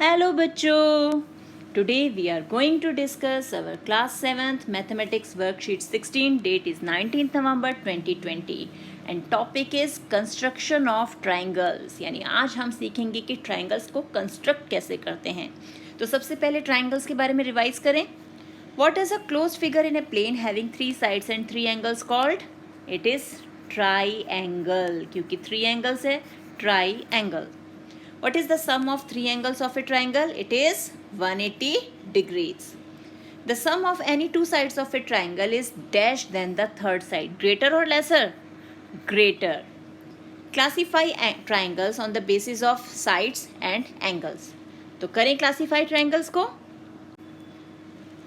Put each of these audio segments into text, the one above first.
Hello बच्चों, today we are going to discuss our class 7th mathematics worksheet 16. Date is 19th November 2020 and topic is construction of triangles. यानी आज हम सीखेंगे कि triangles को construct कैसे करते हैं. तो सबसे पहले ट्राइंगल्स के बारे में रिवाइज करें. What is a closed figure in a plane having 3 sides and 3 angles called? It is triangle, क्योंकि 3 एंगल्स है, triangle. What is the sum of 3 angles of a triangle? It is 180 degrees. The sum of any 2 sides of a triangle is dash than the third side. Greater or lesser? Greater. Classify triangles on the basis of sides and angles. तो करें classify triangles को.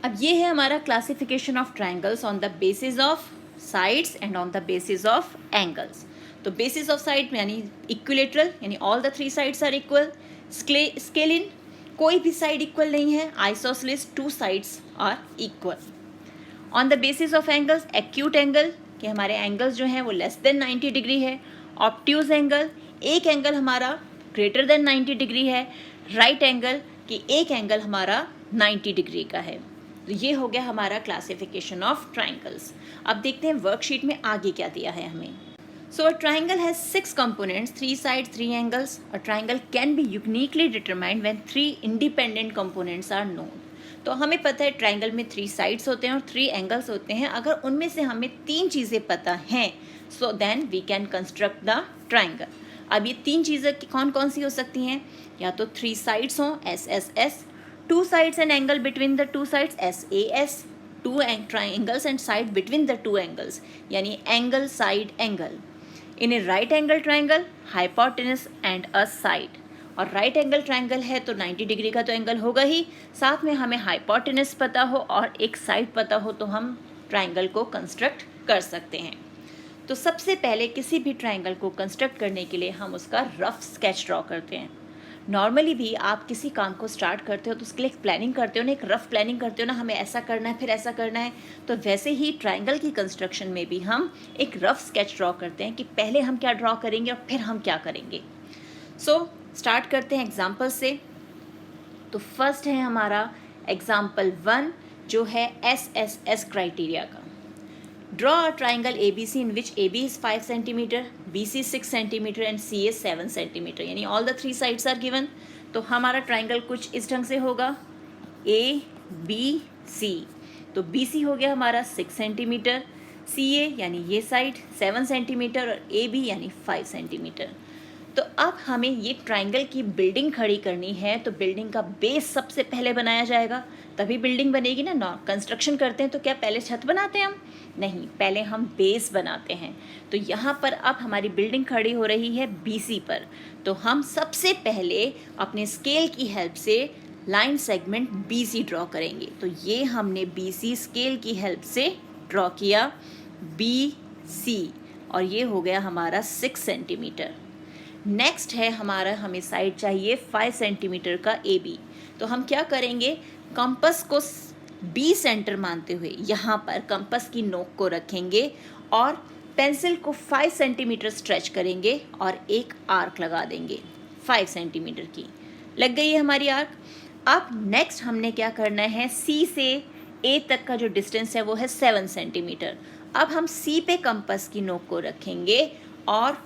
अब ये है हमारा classification of triangles on the basis of sides and on the basis of angles. तो basis of side यानी equilateral, यानी all the 3 sides are equal. Scalene, कोई भी साइड इक्वल नहीं है. Isosceles, 2 sides are equal. On the basis of angles, acute angle कि हमारे angles जो हैं वो लेस देन 90 डिग्री है. ऑब्ट्यूज एंगल, एक एंगल हमारा ग्रेटर देन 90 डिग्री है. राइट एंगल कि एक एंगल हमारा 90 डिग्री का है. तो ये हो गया हमारा क्लासिफिकेशन ऑफ ट्राइंगल्स. अब देखते हैं वर्कशीट में आगे क्या दिया है हमें. So a triangle has 6 components, 3 sides, 3 angles. A triangle can be uniquely determined when 3 independent components are known. तो हमें पता है ट्राइंगल में 3 साइड्स होते हैं और 3 एंगल्स होते हैं. अगर उनमें से हमें 3 चीज़ें पता हैं, so then we can construct the triangle. अब ये 3 चीज़ें कौन कौन सी हो सकती हैं? या तो 3 साइड्स हों, S S S, 2 sides and angle between the 2 sides, S A S, 2 triangles and side between the 2 angles, यानी angle side angle. In a right angle triangle, hypotenuse and a side. और right angle triangle है तो 90 degree का तो angle होगा ही, साथ में हमें हाइपोटेनस पता हो और एक साइड पता हो तो हम ट्राइंगल को कंस्ट्रक्ट कर सकते हैं. तो सबसे पहले किसी भी ट्राइंगल को कंस्ट्रक्ट करने के लिए हम उसका रफ स्केच ड्रॉ करते हैं. नॉर्मली भी आप किसी काम को स्टार्ट करते हो तो उसके लिए एक प्लानिंग करते हो ना, एक रफ प्लानिंग करते हो ना, हमें ऐसा करना है फिर ऐसा करना है. तो वैसे ही ट्राइंगल की कंस्ट्रक्शन में भी हम एक रफ स्केच ड्रॉ करते हैं कि पहले हम क्या ड्रॉ करेंगे और फिर हम क्या करेंगे. सो स्टार्ट करते हैं एग्जाम्पल से. तो फर्स्ट है हमारा एग्जाम्पल 1 जो है SSS क्राइटेरिया का. Draw a triangle ABC in which AB is 5 cm, BC 6 cm and CA 7 cm. यानी all the 3 sides are given. तो हमारा ट्राइंगल कुछ इस ढंग से होगा, ABC. तो BC हो गया हमारा 6 सेंटीमीटर, CA यानी ये साइड 7 सेंटीमीटर और AB यानी 5 सेंटीमीटर. तो अब हमें ये ट्राइंगल की बिल्डिंग खड़ी करनी है. तो बिल्डिंग का बेस सबसे पहले बनाया जाएगा, तभी बिल्डिंग बनेगी ना. कंस्ट्रक्शन करते हैं तो क्या पहले छत बनाते हैं हम? नहीं, पहले हम बेस बनाते हैं. तो यहाँ पर अब हमारी बिल्डिंग खड़ी हो रही है BC पर. तो हम सबसे पहले अपने स्केल की हेल्प से लाइन सेगमेंट BC ड्रॉ करेंगे. तो ये हमने BC स्केल की हेल्प से ड्रॉ किया, BC, और ये हो गया हमारा 6 सेंटीमीटर. नेक्स्ट है हमारा, हमें साइड चाहिए 5 सेंटीमीटर का AB. तो हम क्या करेंगे, कंपास को B सेंटर मानते हुए यहाँ पर कंपास की नोक को रखेंगे और पेंसिल को 5 सेंटीमीटर स्ट्रेच करेंगे और एक आर्क लगा देंगे 5 सेंटीमीटर की. लग गई है हमारी आर्क. अब नेक्स्ट हमने क्या करना है, C से A तक का जो डिस्टेंस है वो है 7 सेंटीमीटर. अब हम C पे कंपास की नोक को रखेंगे और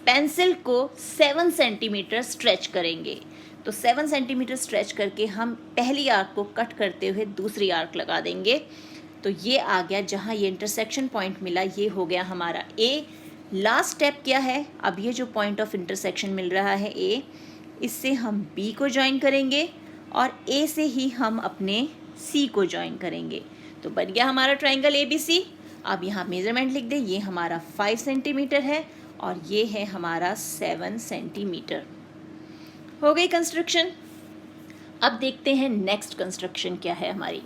पेंसिल को 7 सेंटीमीटर स्ट्रेच करेंगे. तो 7 सेंटीमीटर स्ट्रेच करके हम पहली आर्क को कट करते हुए दूसरी आर्क लगा देंगे. तो ये आ गया, जहाँ ये इंटरसेक्शन पॉइंट मिला ये हो गया हमारा A. लास्ट स्टेप क्या है, अब ये जो पॉइंट ऑफ इंटरसेक्शन मिल रहा है A, इससे हम B को ज्वाइन करेंगे और A से ही हम अपने C को ज्वाइन करेंगे. तो बन गया हमारा ट्राइंगल ABC. अब यहाँ मेजरमेंट लिख दें, ये हमारा 5 सेंटीमीटर है और ये है हमारा 7 सेंटीमीटर. हो गई कंस्ट्रक्शन. अब देखते हैं नेक्स्ट कंस्ट्रक्शन क्या है हमारी.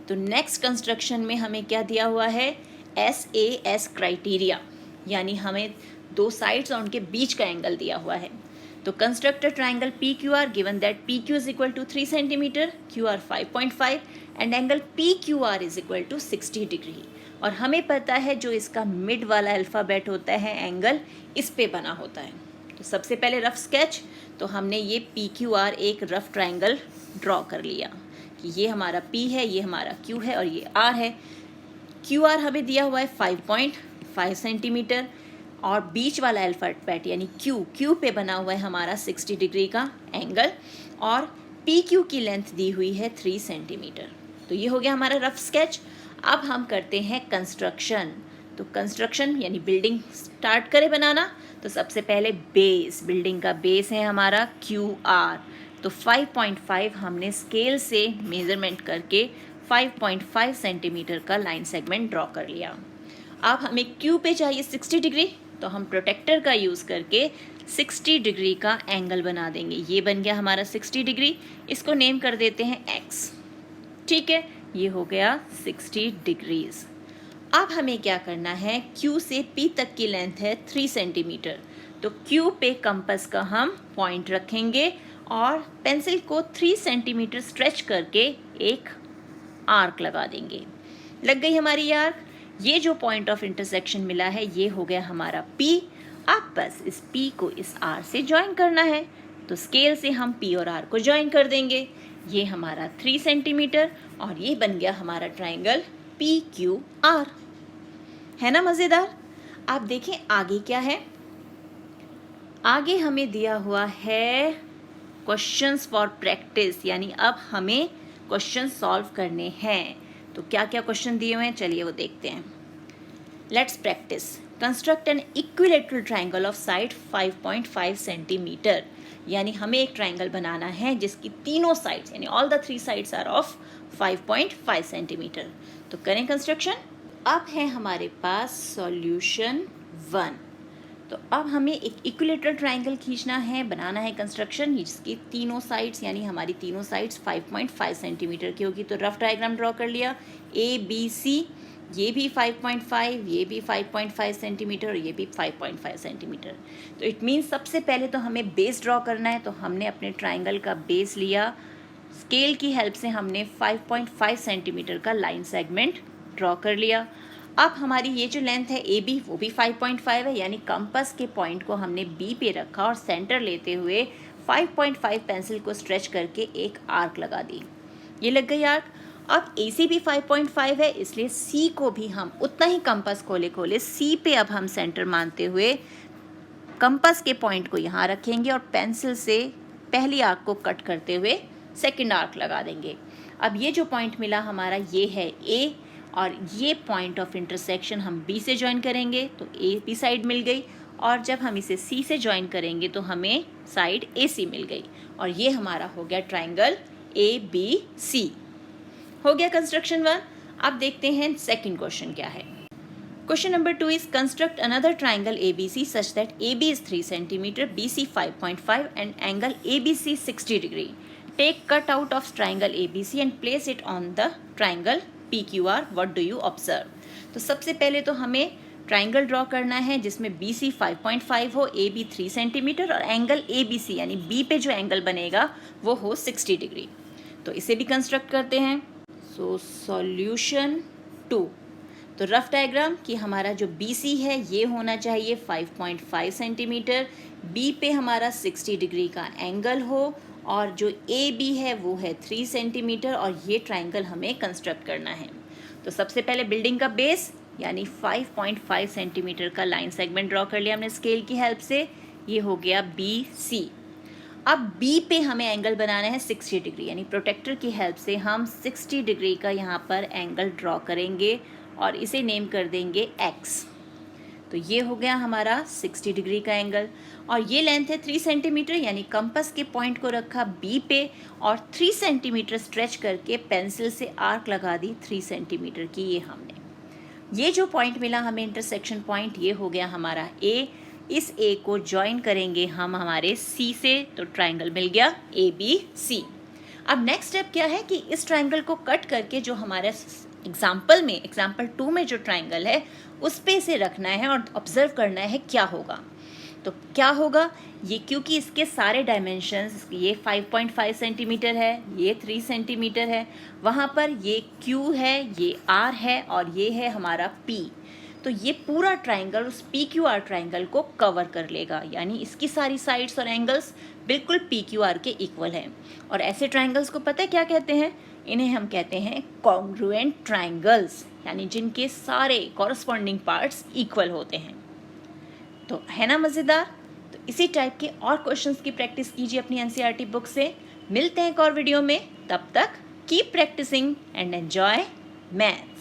तो नेक्स्ट कंस्ट्रक्शन में हमें क्या दिया हुआ है, SAS क्राइटेरिया, यानी हमें 2 साइड्स और उनके बीच का एंगल दिया हुआ है. तो construct a triangle PQR given that PQ is equal to 3 centimetre, QR 5.5 and angle PQR is equal to 60 degree. और हमें पता है जो इसका मिड वाला अल्फ़ाबेट होता है एंगल, इस पे बना होता है. तो सबसे पहले रफ स्केच. तो हमने ये पी क्यू आर एक रफ ट्राइंगल ड्रॉ कर लिया कि ये हमारा P है, ये हमारा Q है और ये R है। QR हमें दिया हुआ है 5.5 सेंटीमीटर और बीच वाला अल्फाबेट यानी Q पे बना हुआ है हमारा 60 डिग्री का एंगल और PQ की लेंथ दी हुई है 3 सेंटीमीटर। तो ये हो गया हमारा रफ स्केच। अब हम करते हैं कंस्ट्रक्शन। तो कंस्ट्रक्शन यानी बिल्डिंग स्टार्ट करें बनाना। तो सबसे पहले बेस, बिल्डिंग का बेस है हमारा QR। तो 5.5 हमने स्केल से मेजरमेंट करके 5.5 सेंटीमीटर का लाइन सेगमेंट ड्रॉ कर लिया। अब हमें Q पे चाहिए 60 डिग्री, तो हम प्रोटेक्टर का यूज़ करके 60 डिग्री का एंगल बना देंगे। ये बन गया हमारा 60 डिग्री, इसको नेम कर देते हैं X। ठीक है, ये हो गया 60 डिग्रीज। अब हमें क्या करना है, Q से P तक की लेंथ है 3 सेंटीमीटर। तो Q पे कंपास का हम पॉइंट रखेंगे और पेंसिल को 3 सेंटीमीटर स्ट्रेच करके एक आर्क लगा देंगे। लग गई हमारी आर्क। ये जो पॉइंट ऑफ इंटरसेक्शन मिला है ये हो गया हमारा P। अब बस इस P को इस R से ज्वाइन करना है। तो स्केल से हम P और R को ज्वाइन कर देंगे। ये हमारा 3 सेंटीमीटर और ये बन गया हमारा ट्राइंगल PQR। है ना मज़ेदार। आप देखें आगे क्या है। आगे हमें दिया हुआ है क्वेश्चंस फॉर प्रैक्टिस, यानी अब हमें क्वेश्चन सॉल्व करने हैं। तो क्या क्या क्वेश्चन दिए हुए हैं, चलिए वो देखते हैं। Let's practice. Construct an equilateral triangle of side 5.5 centimetre. यानी हमें एक ट्राइंगल बनाना है जिसकी तीनों साइड्स यानी all the 3 sides are of 5.5 centimetre. तो करें कंस्ट्रक्शन। अब है हमारे पास सॉल्यूशन 1। तो अब हमें एक इक्विलेटरल ट्राइंगल खींचना है, बनाना है कंस्ट्रक्शन जिसकी तीनों साइड्स यानी हमारी तीनों साइड्स 5.5 सेंटीमीटर की होगी। तो रफ डायग्राम ड्रॉ कर लिया। ABC, ये भी 5.5, ये भी 5.5 सेंटीमीटर और ये भी 5.5 सेंटीमीटर। तो इट मीन्स सबसे पहले तो हमें बेस ड्रॉ करना है। तो हमने अपने ट्राइंगल का बेस लिया, स्केल की हेल्प से हमने 5.5 सेंटीमीटर का लाइन सेगमेंट ड्रॉ कर लिया। अब हमारी ये जो लेंथ है AB वो भी 5.5 है, यानी कंपास के पॉइंट को हमने B पे रखा और सेंटर लेते हुए 5.5 पेंसिल को स्ट्रेच करके एक आर्क लगा दी। ये लग गई आर्क। अब AC भी 5.5 है, इसलिए C को भी हम उतना ही कंपास खोले C पे अब हम सेंटर मानते हुए कंपास के पॉइंट को यहाँ रखेंगे और पेंसिल से पहली आर्क को कट करते हुए सेकेंड आर्क लगा देंगे। अब ये जो पॉइंट मिला हमारा ये है A और ये पॉइंट ऑफ इंटरसेक्शन हम B से ज्वाइन करेंगे तो AB साइड मिल गई और जब हम इसे C से ज्वाइन करेंगे तो हमें साइड AC मिल गई और ये हमारा हो गया ट्राइंगल ABC। हो गया कंस्ट्रक्शन 1। अब देखते हैं सेकंड क्वेश्चन क्या है। Question number 2 is construct another triangle ABC such that AB is 3 cm, BC 5.5 and angle ABC 60 degree. Take cut out of triangle ABC and place it on the triangle PQR. What do you observe? तो सबसे पहले तो हमें triangle draw करना है जिसमें BC 5.5 हो, AB 3 centimetre और एंगल ABC यानी B पे जो एंगल बनेगा वो हो 60 डिग्री। तो इसे भी कंस्ट्रक्ट करते हैं। So solution 2। तो रफ डायग्राम कि हमारा जो BC है ये होना चाहिए 5.5 सेंटीमीटर, B पे हमारा 60 डिग्री का एंगल हो और जो AB है वो है 3 सेंटीमीटर और ये ट्राइंगल हमें कंस्ट्रक्ट करना है। तो सबसे पहले बिल्डिंग का बेस यानी 5.5 सेंटीमीटर का लाइन सेगमेंट ड्रॉ कर लिया हमने स्केल की हेल्प से। ये हो गया BC। अब B पे हमें एंगल बनाना है 60 डिग्री यानी प्रोटेक्टर की हेल्प से हम 60 डिग्री का यहाँ पर एंगल ड्रॉ करेंगे और इसे नेम कर देंगे X। तो ये हो गया हमारा 60 डिग्री का एंगल और ये लेंथ है 3 सेंटीमीटर यानी कंपास के पॉइंट को रखा B पे और 3 सेंटीमीटर स्ट्रेच करके पेंसिल से आर्क लगा दी 3 सेंटीमीटर की। ये हमने ये जो पॉइंट मिला हमें इंटरसेक्शन पॉइंट ये हो गया हमारा A। इस A को ज्वाइन करेंगे हम हमारे C से तो ट्राइंगल मिल गया ABC। अब नेक्स्ट स्टेप क्या है कि इस ट्राइंगल को कट करके जो हमारे एग्जाम्पल 2 में जो ट्राइंगल है उस पे इसे रखना है और ऑब्जर्व करना है क्या होगा। तो क्या होगा ये, क्योंकि इसके सारे डायमेंशंस ये 5.5 सेंटीमीटर है, ये 3 सेंटीमीटर है, वहाँ पर ये Q है, ये R है और ये है हमारा P। तो ये पूरा ट्राइंगल उस PQR ट्राइंगल को कवर कर लेगा यानी इसकी सारी साइड्स और एंगल्स बिल्कुल PQR के इक्वल है। और ऐसे ट्राइंगल्स को पता है क्या कहते हैं? इन्हें हम कहते हैं कॉन्ग्रुएंट ट्राइंगल्स, यानी जिनके सारे कॉरस्पॉन्डिंग पार्ट्स इक्वल होते हैं। तो है ना मज़ेदार? तो इसी टाइप के और क्वेश्चंस की प्रैक्टिस कीजिए अपनी NCERT बुक से। मिलते हैं एक और वीडियो में, तब तक keep practicing and enjoy math.